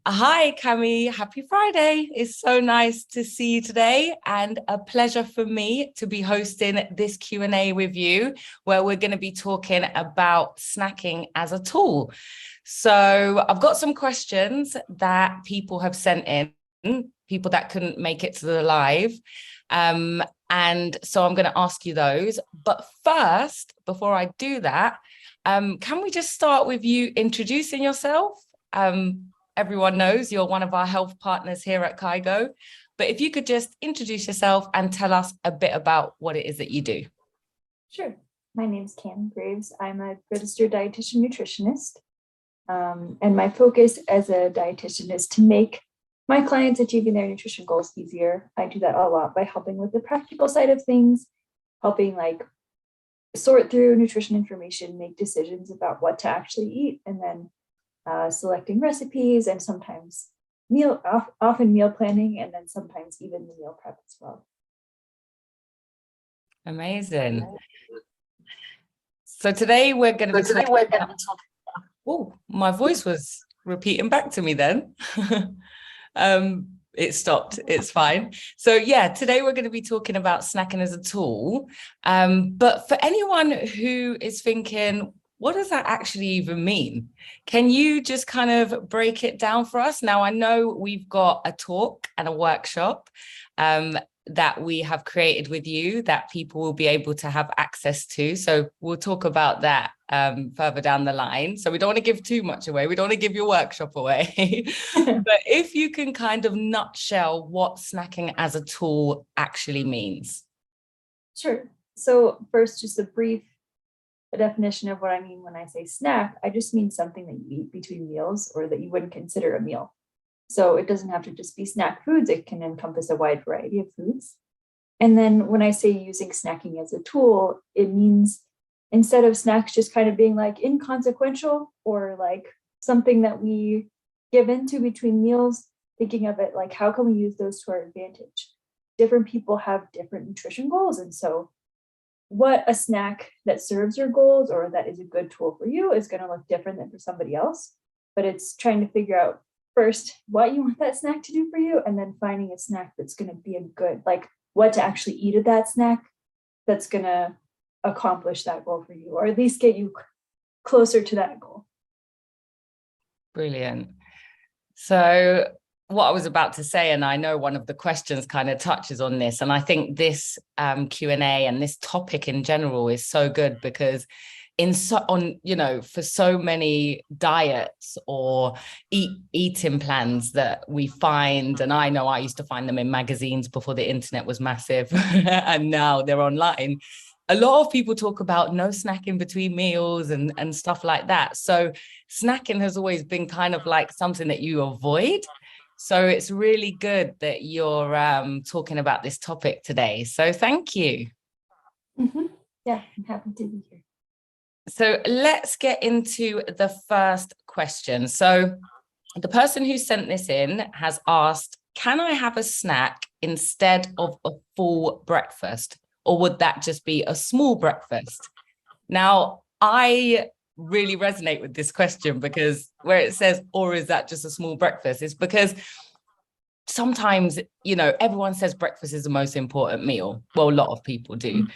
Hi, Cami. Happy Friday. It's so nice to see you today and a pleasure for me to be hosting this Q&A with you where we're going to be talking about snacking as a tool. So I've got some questions that people have sent in, people that couldn't make it to the live. And so I'm going to ask you those. But first, before I do that, can we just start with you introducing yourself? Everyone knows you're one of our health partners here at Kaigo, but if you could just introduce yourself and tell us a bit about what it is that you do. Sure. My name's Cami Graves. I'm a registered dietitian-nutritionist, and my focus as a dietitian is to make my clients achieving their nutrition goals easier. I do that a lot by helping with the practical side of things, helping sort through nutrition information, make decisions about what to actually eat, and then selecting recipes, and sometimes often meal planning, and then sometimes even the meal prep as well. Amazing. So today we're going to be talking about... Oh, my voice was repeating back to me then. It stopped. It's fine. So yeah, today we're going to be talking about snacking as a tool. But for anyone who is thinking, what does that actually even mean? Can you just kind of break it down for us? Now, I know we've got a talk and a workshop that we have created with you that people will be able to have access to. So we'll talk about that further down the line. So we don't want to give too much away. We don't want to give your workshop away. But if you can kind of nutshell what snacking as a tool actually means. Sure. So first, just a brief definition of what I mean when I say snack. I just mean something that you eat between meals or that you wouldn't consider a meal. So it doesn't have to just be snack foods. It can encompass a wide variety of foods. And then when I say using snacking as a tool, it means instead of snacks just kind of being like inconsequential or like something that we give into between meals, thinking of it like, how can we use those to our advantage? Different people have different nutrition goals. And so what a snack that serves your goals or that is a good tool for you is going to look different than for somebody else. But it's trying to figure out first what you want that snack to do for you, and then finding a snack that's going to be a good, like what to actually eat at that snack that's going to accomplish that goal for you, or at least get you closer to that goal. Brilliant. So what I was about to say, and I know one of the questions kind of touches on this, and I think this Q&A and this topic in general is so good because for so many diets or eating plans that we find, and I know I used to find them in magazines before the internet was massive and now they're online. A lot of people talk about no snacking between meals and stuff like that. So snacking has always been kind of like something that you avoid. So it's really good that you're talking about this topic today. So thank you. Mm-hmm. Yeah, I'm happy to be here. So let's get into the first question. So the person who sent this in has asked, can I have a snack instead of a full breakfast? Or would that just be a small breakfast? Now, I really resonate with this question because where it says, or is that just a small breakfast? It's because sometimes, everyone says breakfast is the most important meal. Well, a lot of people do.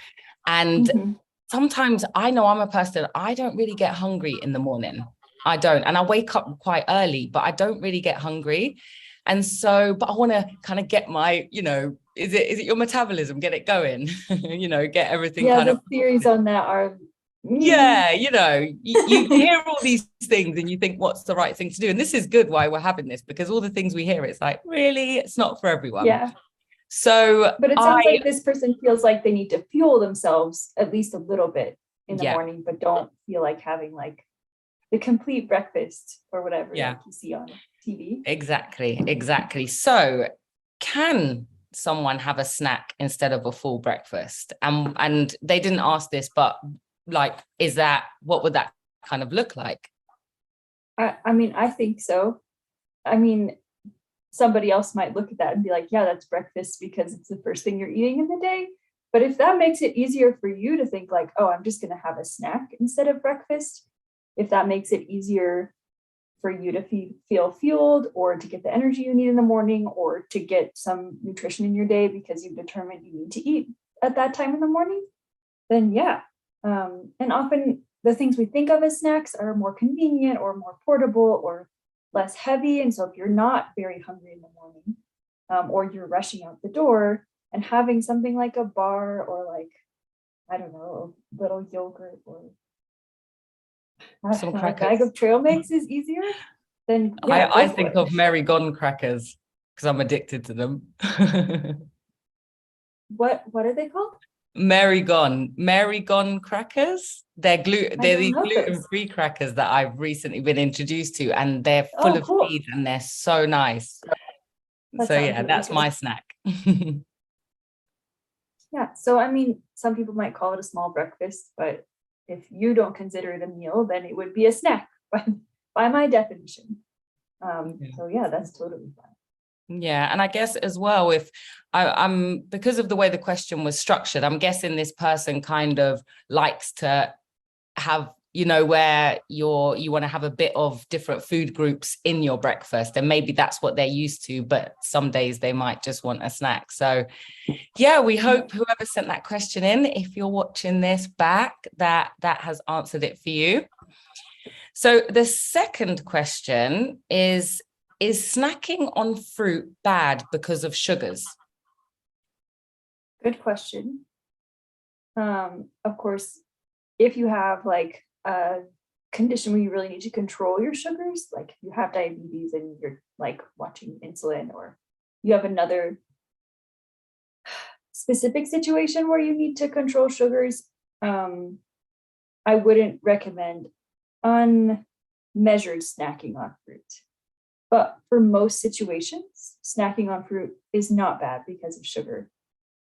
And sometimes I know I'm a person, I don't really get hungry in the morning. I don't. And I wake up quite early, but I don't really get hungry. And so, but I want to kind of get my, is it your metabolism? Get it going, get everything kind of. Yeah, the theories on that are. Yeah, you hear all these things and you think, what's the right thing to do? And this is good why we're having this, because all the things we hear, it's like, really, it's not for everyone. Yeah. So, but it sounds like this person feels like they need to fuel themselves at least a little bit in the morning, but don't feel like having like the complete breakfast or whatever like you see on TV. Exactly. So can someone have a snack instead of a full breakfast? And they didn't ask this, but like, what would that kind of look like? I mean, I think so. I mean, somebody else might look at that and be like, yeah, that's breakfast because it's the first thing you're eating in the day. But if that makes it easier for you to think like, oh, I'm just going to have a snack instead of breakfast, if that makes it easier for you to feel fueled, or to get the energy you need in the morning, or to get some nutrition in your day because you've determined you need to eat at that time in the morning, then yeah. And often the things we think of as snacks are more convenient or more portable or less heavy. And so if you're not very hungry in the morning, or you're rushing out the door, and having something like a bar or like, I don't know, a little yogurt or Some a crackers. bag of trail mix is easier, then yeah, I go for think it. of Mary Gone crackers because I'm addicted to them. What are they called? Mary Gone crackers. They're I these don't know those. gluten-free crackers that I've recently been introduced to, and they're full Oh, of cool. seeds and they're so nice. That So sounds yeah, really that's good. my snack. Yeah. So I mean, some people might call it a small breakfast, but if you don't consider it a meal, then it would be a snack by my definition. So yeah, that's totally fine. Yeah, and I guess as well, if I'm because of the way the question was structured, I'm guessing this person kind of likes to have, where you want to have a bit of different food groups in your breakfast, and maybe that's what they're used to, but some days they might just want a snack. So yeah, we hope whoever sent that question in, if you're watching this back, that has answered it for you. So the second question is snacking on fruit bad because of sugars? Good question. Of course, if you have like a condition where you really need to control your sugars, like if you have diabetes and you're like watching insulin, or you have another specific situation where you need to control sugars, I wouldn't recommend unmeasured snacking on fruit. But for most situations, snacking on fruit is not bad because of sugar.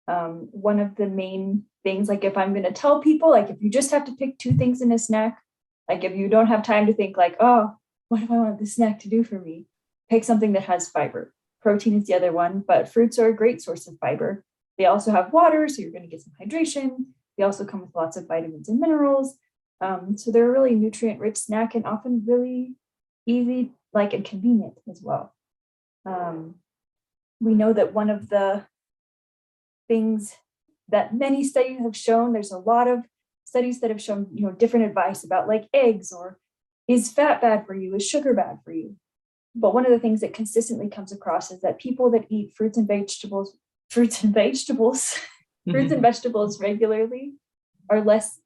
One of the main things, like if I'm going to tell people, like if you just have to pick two things in a snack, like if you don't have time to think like, oh, what do I want this snack to do for me? Pick something that has fiber. Protein is the other one, but fruits are a great source of fiber. They also have water, so you're going to get some hydration. They also come with lots of vitamins and minerals. So they're a really nutrient-rich snack, and often really easy, like, and convenient as well. We know that one of the things that many studies have shown, there's a lot of studies that have shown, different advice about like eggs, or is fat bad for you? Is sugar bad for you? But one of the things that consistently comes across is that people that eat fruits and vegetables regularly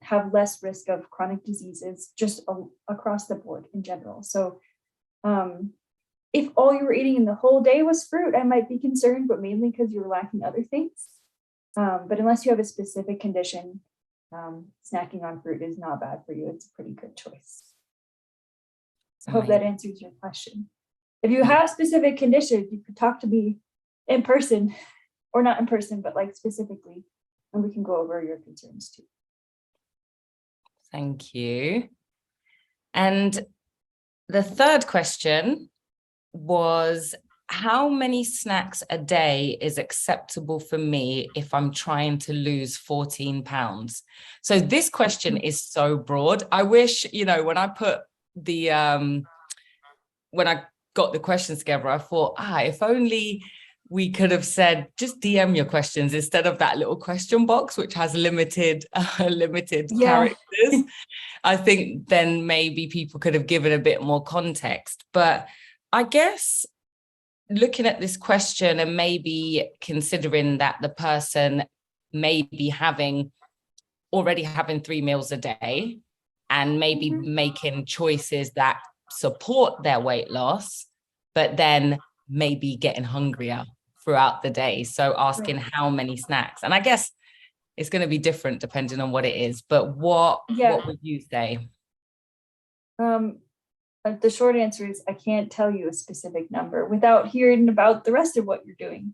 have less risk of chronic diseases just across the board in general. So if all you were eating in the whole day was fruit, I might be concerned, but mainly because you were lacking other things. But unless you have a specific condition, snacking on fruit is not bad for you. It's a pretty good choice. I hope that answers your question. If you have specific conditions, you could talk to me in person, or not in person, but like specifically, and we can go over your concerns too. Thank you. And the third question was, how many snacks a day is acceptable for me if I'm trying to lose 14 pounds? So this question is so broad. I wish, when I put the, when I got the questions together, I thought, if only we could have said, just DM your questions instead of that little question box, which has limited characters. I think then maybe people could have given a bit more context. But I guess looking at this question and maybe considering that the person may be already having 3 meals a day, and maybe making choices that support their weight loss, but then maybe getting hungrier throughout the day. So asking how many snacks, and I guess it's going to be different depending on what it is, but what would you say? The short answer is I can't tell you a specific number without hearing about the rest of what you're doing.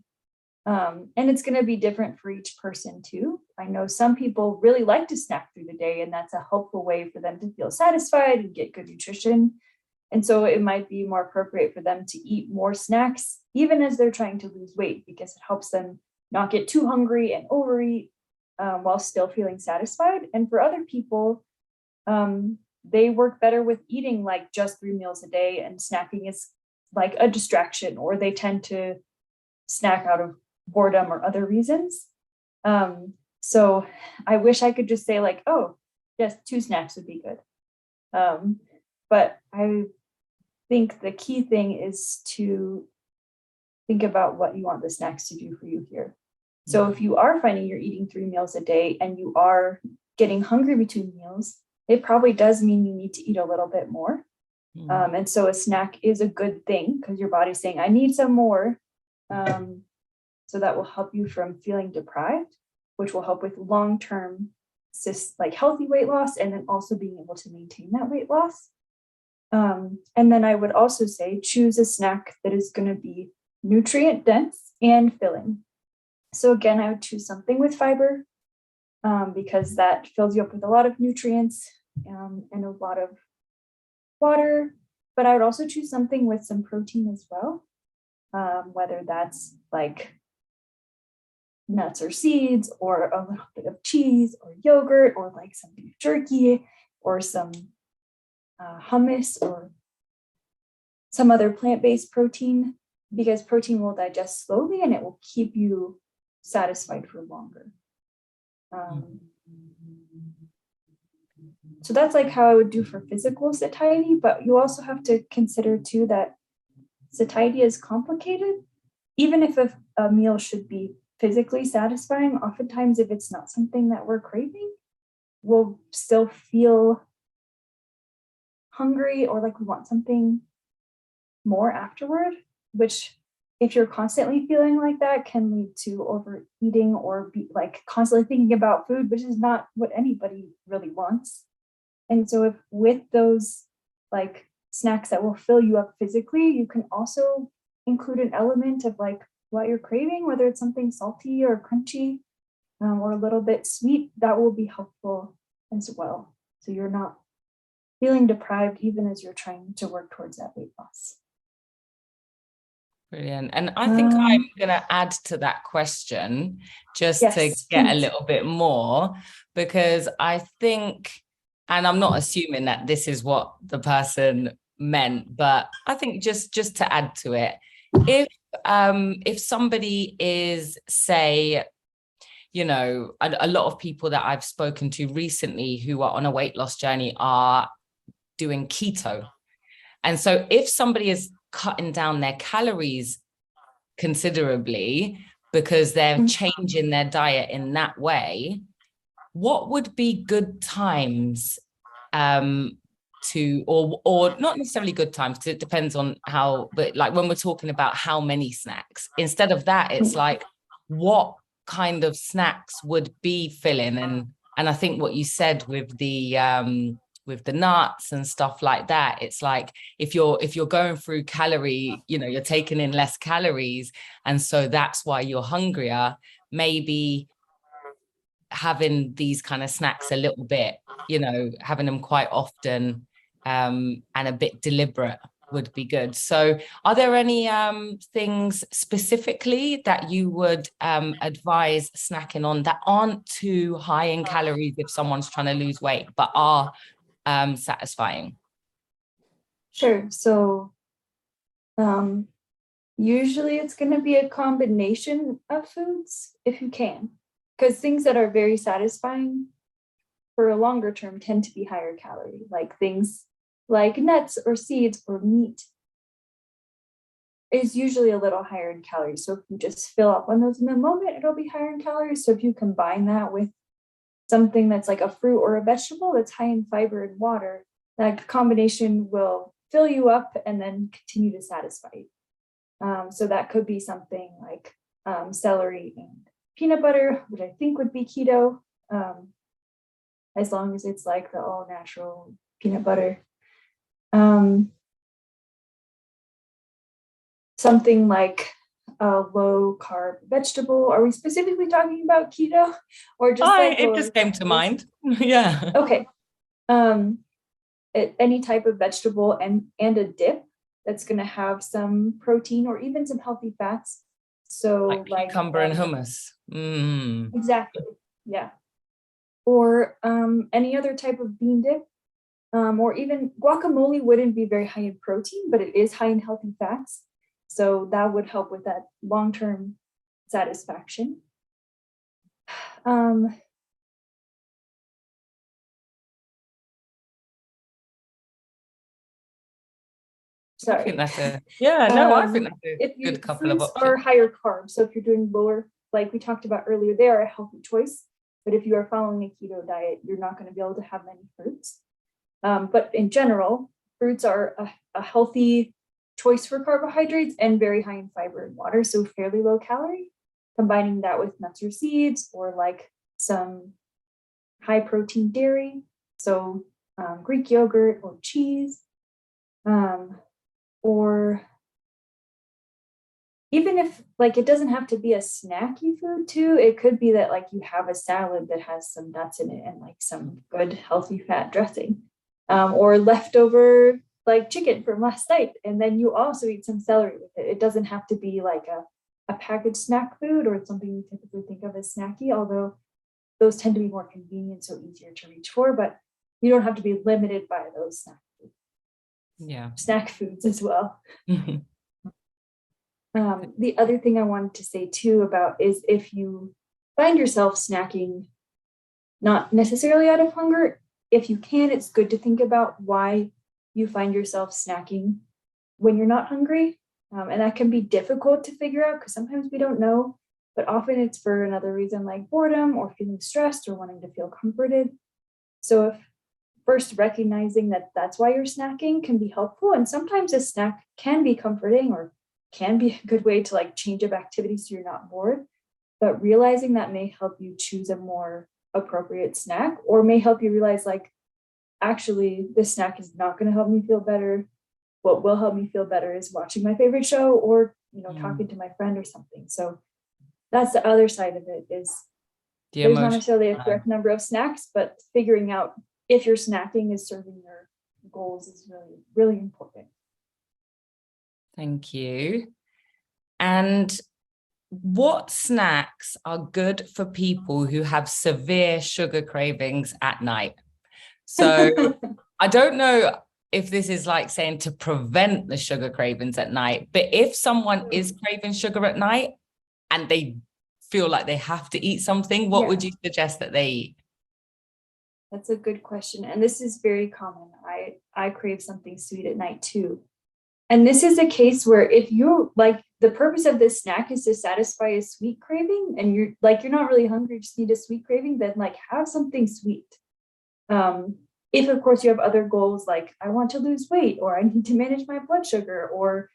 And it's going to be different for each person too. I know some people really like to snack through the day, and that's a helpful way for them to feel satisfied and get good nutrition. And so it might be more appropriate for them to eat more snacks, even as they're trying to lose weight, because it helps them not get too hungry and overeat while still feeling satisfied. And for other people, they work better with eating like just 3 meals a day, and snacking is like a distraction, or they tend to snack out of boredom or other reasons. So I wish I could just say like, oh, yes, 2 snacks would be good. But I think the key thing is to think about what you want the snacks to do for you here. So if you are finding you're eating 3 meals a day and you are getting hungry between meals, it probably does mean you need to eat a little bit more. And so a snack is a good thing because your body's saying, I need some more. So that will help you from feeling deprived, which will help with long-term like healthy weight loss, and then also being able to maintain that weight loss. And then I would also say choose a snack that is going to be nutrient dense and filling. So again, I would choose something with fiber, because that fills you up with a lot of nutrients and a lot of water. But I would also choose something with some protein as well, whether that's like nuts or seeds, or a little bit of cheese or yogurt, or like some beef jerky, or some hummus, or some other plant-based protein, because protein will digest slowly and it will keep you satisfied for longer. So that's like how I would do for physical satiety, but you also have to consider too that satiety is complicated. Even if a meal should be physically satisfying, oftentimes if it's not something that we're craving, we'll still feel hungry or like we want something more afterward, which if you're constantly feeling like that can lead to overeating or be like constantly thinking about food, which is not what anybody really wants. And so if with those like snacks that will fill you up physically, you can also include an element of like what you're craving, whether it's something salty or crunchy, or a little bit sweet, that will be helpful as well. So you're not feeling deprived even as you're trying to work towards that weight loss. Brilliant. And I think I'm going to add to that question just to get a little bit more, because I think, and I'm not assuming that this is what the person meant, but I think just to add to it, if somebody is, say, you know, a lot of people that I've spoken to recently who are on a weight loss journey are doing keto. And so if somebody is cutting down their calories considerably because they're changing their diet in that way, what would be good times to, or not necessarily good times, because it depends on how, but like when we're talking about how many snacks, instead of that, it's like what kind of snacks would be filling? And I think what you said with the nuts and stuff like that, it's like if you're going through calorie, you know, you're taking in less calories, and so that's why you're hungrier, maybe having these kind of snacks a little bit, you know, having them quite often and a bit deliberate would be good. So are there any things specifically that you would advise snacking on that aren't too high in calories if someone's trying to lose weight but are satisfying? Sure. So usually it's going to be a combination of foods if you can, because things that are very satisfying for a longer term tend to be higher calorie, like things like nuts or seeds or meat is usually a little higher in calories. So if you just fill up on those in the moment, it'll be higher in calories. So if you combine that with something that's like a fruit or a vegetable that's high in fiber and water, that combination will fill you up and then continue to satisfy you. So that could be something like celery and peanut butter, which I think would be keto, as long as it's like the all natural peanut butter. Something like a low carb vegetable. Are we specifically talking about keto or just like it just came to mind? Yeah. Okay. Any type of vegetable and a dip that's going to have some protein or even some healthy fats. So like cucumber and hummus. Exactly. Yeah. Or any other type of bean dip. Or even guacamole wouldn't be very high in protein, but it is high in healthy fats. So that would help with that long-term satisfaction. Sorry. I think that's I think that's a good couple of options. Are higher carbs. So if you're doing lower, like we talked about earlier, they are a healthy choice. But if you are following a keto diet, you're not going to be able to have many fruits. But in general, fruits are a healthy choice for carbohydrates and very high in fiber and water, so fairly low calorie. Combining that with nuts or seeds, or like some high protein dairy, so Greek yogurt or cheese, or even if like it doesn't have to be a snacky food too, it could be that like you have a salad that has some nuts in it and like some good healthy fat dressing, or leftover like chicken from last night, and then you also eat some celery with it. It doesn't have to be like a packaged snack food or something you typically think of as snacky, although those tend to be more convenient, so easier to reach for, but you don't have to be limited by those snack foods as well. The other thing I wanted to say too about is if you find yourself snacking, not necessarily out of hunger, if you can, it's good to think about why you find yourself snacking when you're not hungry. And that can be difficult to figure out because sometimes we don't know, but often it's for another reason like boredom or feeling stressed or wanting to feel comforted. So if first recognizing that that's why you're snacking can be helpful. And sometimes a snack can be comforting or can be a good way to like change up activities so you're not bored, but realizing that may help you choose a more appropriate snack, or may help you realize like, actually, this snack is not going to help me feel better. What will help me feel better is watching my favorite show or, talking to my friend or something. So that's the other side of it is there's not necessarily a correct number of snacks, but figuring out if your snacking is serving your goals is really, really important. Thank you. And what snacks are good for people who have severe sugar cravings at night? So I don't know if this is like saying to prevent the sugar cravings at night, but if someone is craving sugar at night and they feel like they have to eat something, what would you suggest that they eat? That's a good question. And this is very common. I crave something sweet at night too. And this is a case where if you like the purpose of this snack is to satisfy a sweet craving and you're not really hungry, just need a sweet craving, then like have something sweet. If of course you have other goals like I want to lose weight or I need to manage my blood sugar or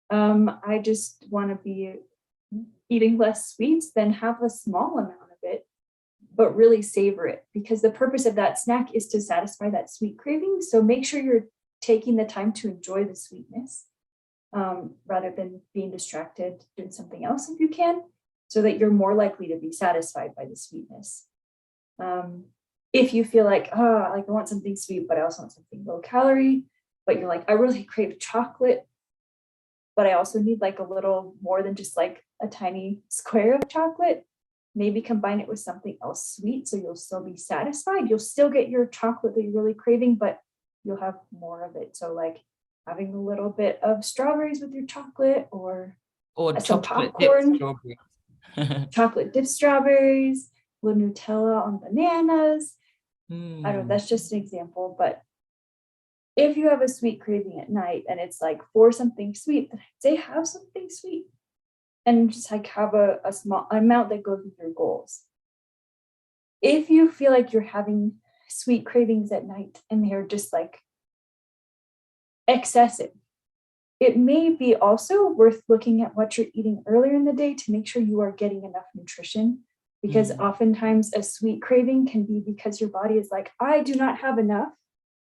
I just want to be eating less sweets, then have a small amount of it, but really savor it because the purpose of that snack is to satisfy that sweet craving. So make sure you're taking the time to enjoy the sweetness rather than being distracted doing something else if you can, so that you're more likely to be satisfied by the sweetness. If you feel like, I want something sweet, but I also want something low calorie, but you're like, I really crave chocolate, but I also need like a little more than just like a tiny square of chocolate, maybe combine it with something else sweet so you'll still be satisfied. You'll still get your chocolate that you're really craving, but you'll have more of it. So like having a little bit of strawberries with your chocolate or some popcorn, chocolate dipped strawberries, with Nutella on bananas. I don't know, that's just an example, but if you have a sweet craving at night and it's like for something sweet, then I'd say have something sweet and just like have a small amount that goes with your goals. If you feel like you're having sweet cravings at night and they're just like excessive, it may be also worth looking at what you're eating earlier in the day to make sure you are getting enough nutrition, because oftentimes a sweet craving can be because your body is like, I do not have enough.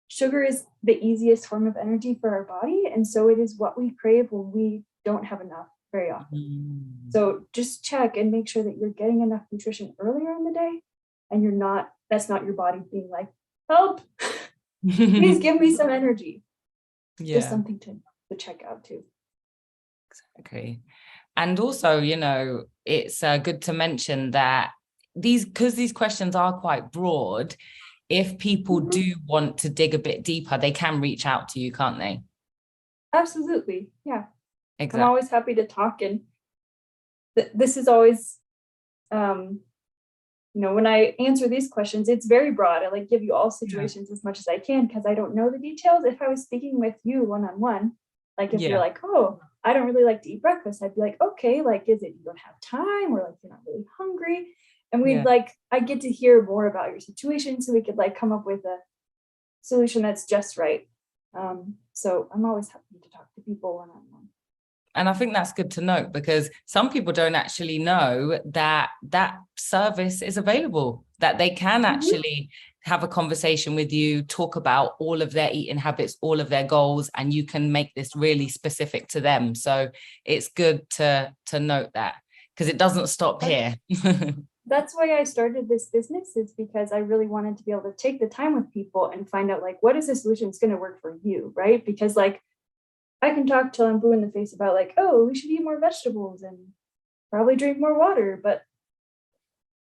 Sugar is the easiest form of energy for our body, and so it is what we crave when we don't have enough very often. So just check and make sure that you're getting enough nutrition earlier in the day, and that's not your body being like, help, please give me some energy. Just something to check out too. Exactly. And also, it's good to mention that because these questions are quite broad, if people do want to dig a bit deeper, they can reach out to you, can't they? Absolutely. Yeah. Exactly. I'm always happy to talk. And this is always, when I answer these questions, it's very broad. I like give you all situations as much as I can because I don't know the details. If I was speaking with you one-on-one, like if you're like, oh, I don't really like to eat breakfast, I'd be like, okay, like, is it you don't have time or like you're not really hungry? And we'd I get to hear more about your situation so we could like come up with a solution that's just right. So I'm always happy to talk to people one-on-one. And I think that's good to note because some people don't actually know that that service is available, that they can actually have a conversation with you, talk about all of their eating habits, all of their goals, and you can make this really specific to them. So it's good to note that because it doesn't stop here. That's why I started this business, is because I really wanted to be able to take the time with people and find out like, what is the solution that's going to work for you, right? Because like, I can talk till I'm blue in the face about like, oh, we should eat more vegetables and probably drink more water, but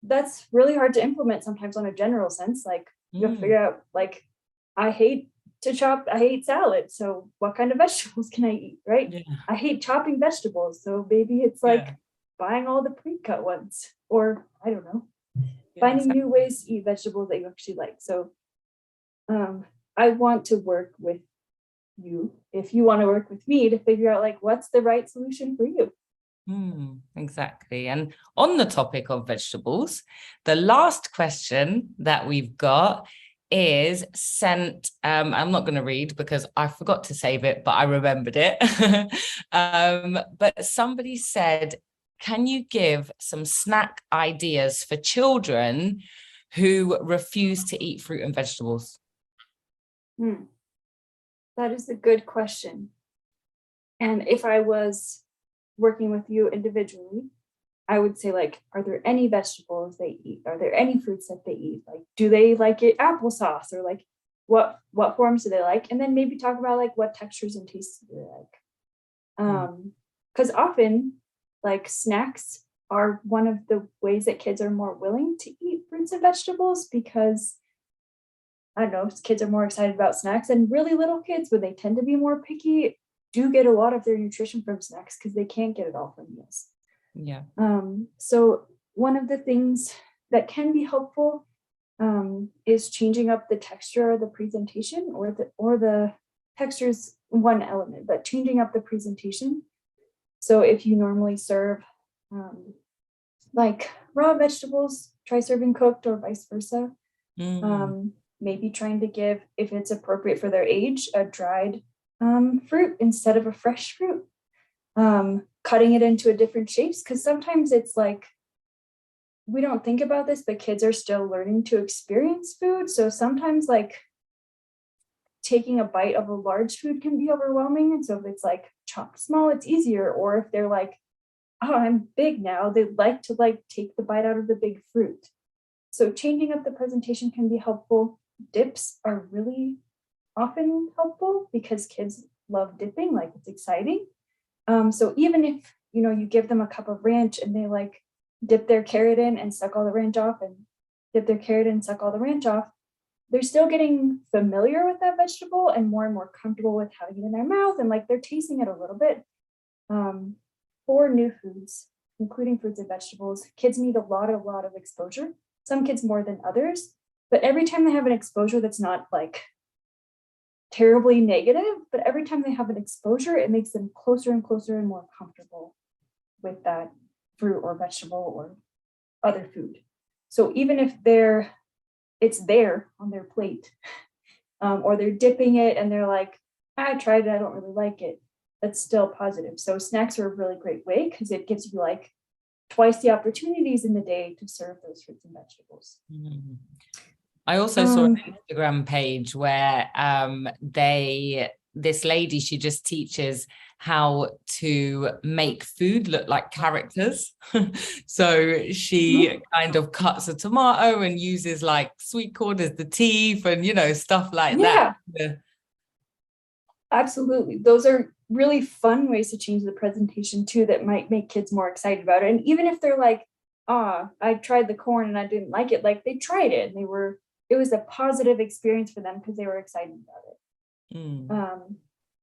that's really hard to implement sometimes on a general sense. Like you have to figure out like, I hate salad. So what kind of vegetables can I eat, right? Yeah. I hate chopping vegetables. So maybe it's like buying all the pre-cut ones, or I don't know, finding new ways to eat vegetables that you actually like. So I want to work with you, if you want to work with me, to figure out like what's the right solution for you. Exactly. And on the topic of vegetables, the last question that we've got is sent, I'm not going to read because I forgot to save it, but I remembered it. But somebody said, can you give some snack ideas for children who refuse to eat fruit and vegetables? That is a good question. And if I was working with you individually, I would say like, are there any vegetables they eat? Are there any fruits that they eat? Like, do they like it applesauce, or like what forms do they like? And then maybe talk about like what textures and tastes do they like? Because often like snacks are one of the ways that kids are more willing to eat fruits and vegetables, because I don't know, kids are more excited about snacks, and really little kids, when they tend to be more picky, do get a lot of their nutrition from snacks because they can't get it all from meals. Yeah. So one of the things that can be helpful is changing up the texture or the presentation, or the texture's one element, but changing up the presentation. So if you normally serve like raw vegetables, try serving cooked, or vice versa. Maybe trying to give, if it's appropriate for their age, a dried fruit instead of a fresh fruit. Cutting it into a different shapes, because sometimes it's like, we don't think about this, but kids are still learning to experience food. So sometimes like taking a bite of a large food can be overwhelming. And so if it's like chopped small, it's easier. Or if they're like, oh, I'm big now, they like to like take the bite out of the big fruit. So changing up the presentation can be helpful. Dips are really often helpful because kids love dipping, like it's exciting. So even if, you give them a cup of ranch and they like dip their carrot in and suck all the ranch off, and dip their carrot in and suck all the ranch off, they're still getting familiar with that vegetable and more comfortable with having it in their mouth, and like they're tasting it a little bit. For new foods, including fruits and vegetables, kids need a lot of exposure. Some kids more than others, but every time they have an exposure that's not like terribly negative, but every time they have an exposure, it makes them closer and closer and more comfortable with that fruit or vegetable or other food. So even if it's there on their plate, or they're dipping it and they're like, I tried it, I don't really like it, that's still positive. So snacks are a really great way because it gives you like twice the opportunities in the day to serve those fruits and vegetables. I also saw an Instagram page where this lady, she just teaches how to make food look like characters. So she kind of cuts a tomato and uses like sweet corn as the teeth and, stuff like that. Yeah. Absolutely. Those are really fun ways to change the presentation too, that might make kids more excited about it. And even if they're like, I tried the corn and I didn't like it, like they tried it and they were it was a positive experience for them because they were excited about it.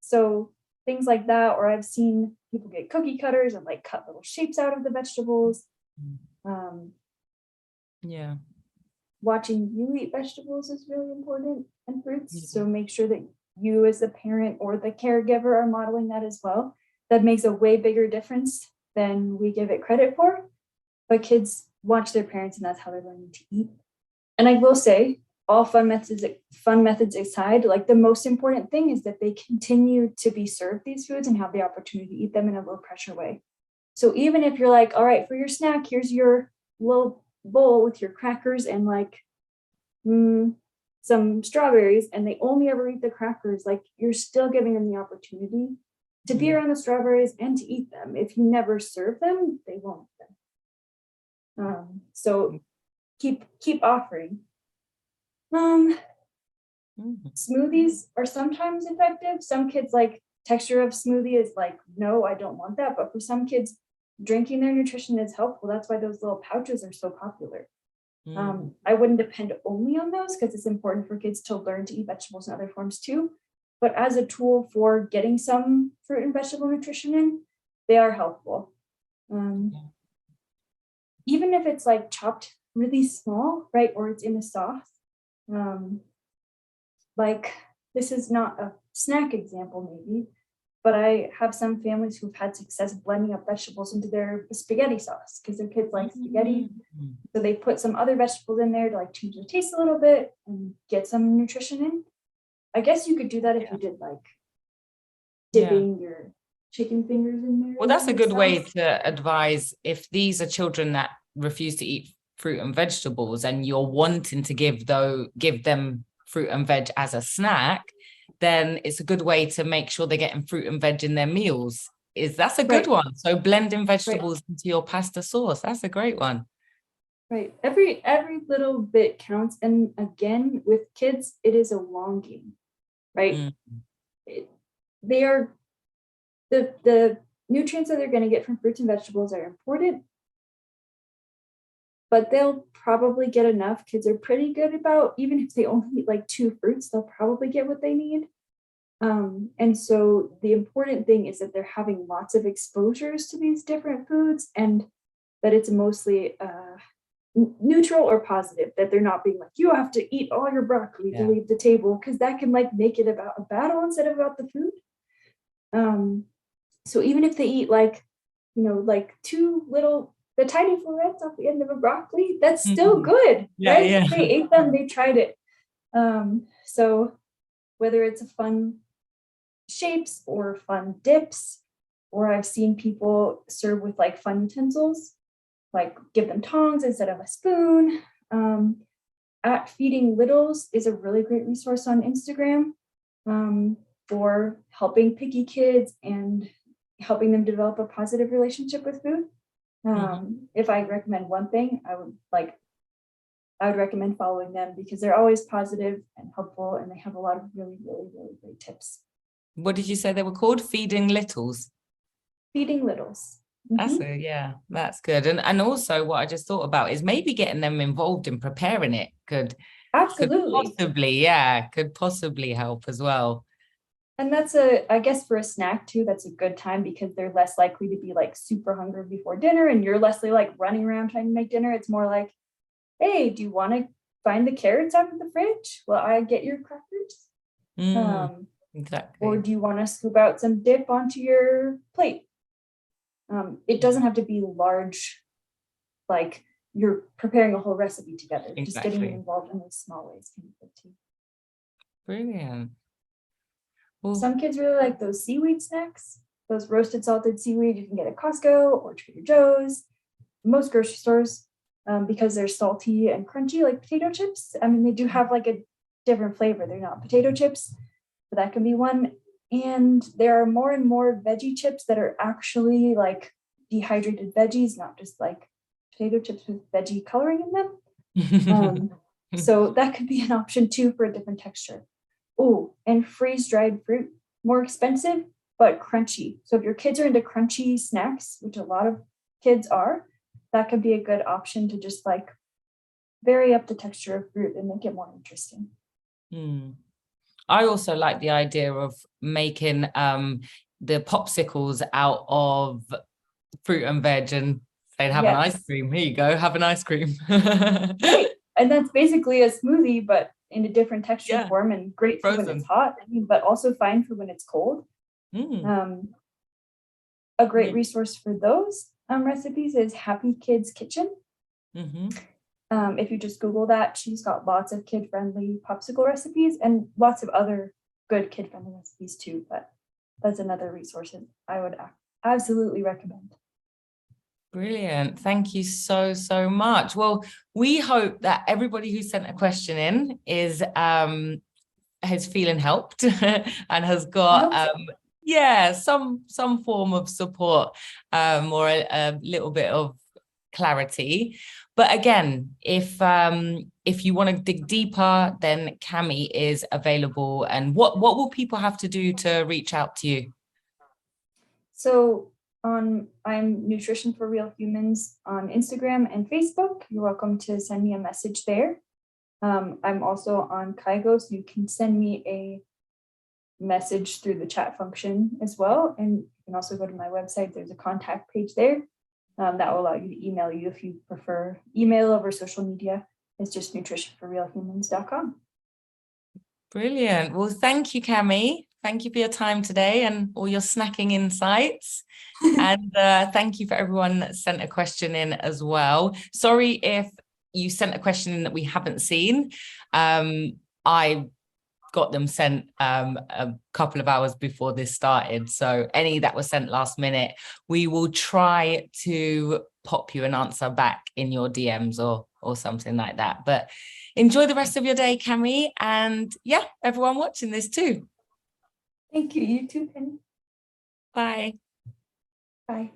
So things like that, or I've seen people get cookie cutters and like cut little shapes out of the vegetables. Yeah. Watching you eat vegetables is really important, and fruits. So make sure that you as the parent or the caregiver are modeling that as well. That makes a way bigger difference than we give it credit for. But kids watch their parents, and that's how they're learning to eat. And I will say, all fun methods aside, like the most important thing is that they continue to be served these foods and have the opportunity to eat them in a low pressure way. So even if you're like, all right, for your snack, here's your little bowl with your crackers and like some strawberries, and they only ever eat the crackers, like you're still giving them the opportunity to be around the strawberries and to eat them. If you never serve them, they won't eat them. So keep offering. Smoothies are sometimes effective. Some kids like texture of smoothie is like, no, I don't want that. But for some kids, drinking their nutrition is helpful. That's why those little pouches are so popular. I wouldn't depend only on those because it's important for kids to learn to eat vegetables in other forms too. But as a tool for getting some fruit and vegetable nutrition in, they are helpful. Even if it's like chopped really small, right? Or it's in a sauce. Like this is not a snack example maybe, but I have some families who've had success blending up vegetables into their spaghetti sauce because their kids like spaghetti. So they put some other vegetables in there to like change the taste a little bit and get some nutrition in. I guess you could do that if you did like dipping your chicken fingers in there. Well, that's a good way to advise if these are children that refuse to eat fruit and vegetables and you're wanting to give them fruit and veg as a snack, then it's a good way to make sure they're getting fruit and veg in their meals. That's a good one. So blending vegetables into your pasta sauce, that's a great one. Right. Every little bit counts. And again, with kids, it is a long game, right? They are the nutrients that they're going to get from fruits and vegetables are important, but they'll probably get enough. Kids are pretty good about, even if they only eat like 2 fruits, they'll probably get what they need. And so the important thing is that they're having lots of exposures to these different foods and that it's mostly neutral or positive, that they're not being like, you have to eat all your broccoli to leave the table, because that can like make it about a battle instead of about the food. So even if they eat like, like 2 little, the tiny florets off the end of a broccoli, that's still good, right? If they ate them, they tried it. So whether it's a fun shapes or fun dips, or I've seen people serve with like fun utensils, like give them tongs instead of a spoon. At Feeding Littles is a really great resource on Instagram for helping picky kids and helping them develop a positive relationship with food. If I recommend one thing, I would recommend following them because they're always positive and helpful, and they have a lot of really, really, really great tips. What did you say they were called? Feeding Littles? Feeding Littles. That's good. And also what I just thought about is maybe getting them involved in preparing it could possibly help as well. And that's I guess for a snack too, that's a good time because they're less likely to be like super hungry before dinner, and you're less like running around trying to make dinner. It's more like, hey, do you want to find the carrots out of the fridge? Well, I get your crackers. Exactly. Or do you want to scoop out some dip onto your plate? It doesn't have to be large, like you're preparing a whole recipe together. Just getting involved in those small ways can be good too. Brilliant. Well, some kids really like those seaweed snacks, those roasted salted seaweed you can get at Costco or Trader Joe's, most grocery stores, because they're salty and crunchy like potato chips. I mean, they do have like a different flavor. They're not potato chips, but that can be one. And there are more and more veggie chips that are actually like dehydrated veggies, not just like potato chips with veggie coloring in them. So that could be an option too for a different texture. Oh, and freeze-dried fruit, more expensive, but crunchy. So if your kids are into crunchy snacks, which a lot of kids are, that could be a good option to just like vary up the texture of fruit and make it more interesting. I also like the idea of making the popsicles out of fruit and veg and they'd have an ice cream. Here you go, have an ice cream. Right. And that's basically a smoothie, but in a different texture form, and great for when it's hot, but also fine for when it's cold. A great resource for those recipes is Happy Kids Kitchen. If you just Google that, she's got lots of kid-friendly popsicle recipes and lots of other good kid-friendly recipes too, but that's another resource I would absolutely recommend. Brilliant. Thank you so much. Well, we hope that everybody who sent a question in is feeling helped and has got some form of support or a little bit of clarity. But again, if you want to dig deeper, then Cami is available. And what will people have to do to reach out to you? So I'm Nutrition for Real Humans on Instagram and Facebook. You're welcome to send me a message there. I'm also on Kaigo, so you can send me a message through the chat function as well. And you can also go to my website. There's a contact page there that will allow you to email you if you prefer email over social media. It's just nutritionforrealhumans.com. Brilliant. Well, thank you, Cami. Thank you for your time today and all your snacking insights. And thank you for everyone that sent a question in as well. Sorry if you sent a question in that we haven't seen. I got them sent a couple of hours before this started. So any that was sent last minute, we will try to pop you an answer back in your DMs or something like that. But enjoy the rest of your day, Cami. And yeah, everyone watching this too. Thank you. You too, Penny. Bye. Bye.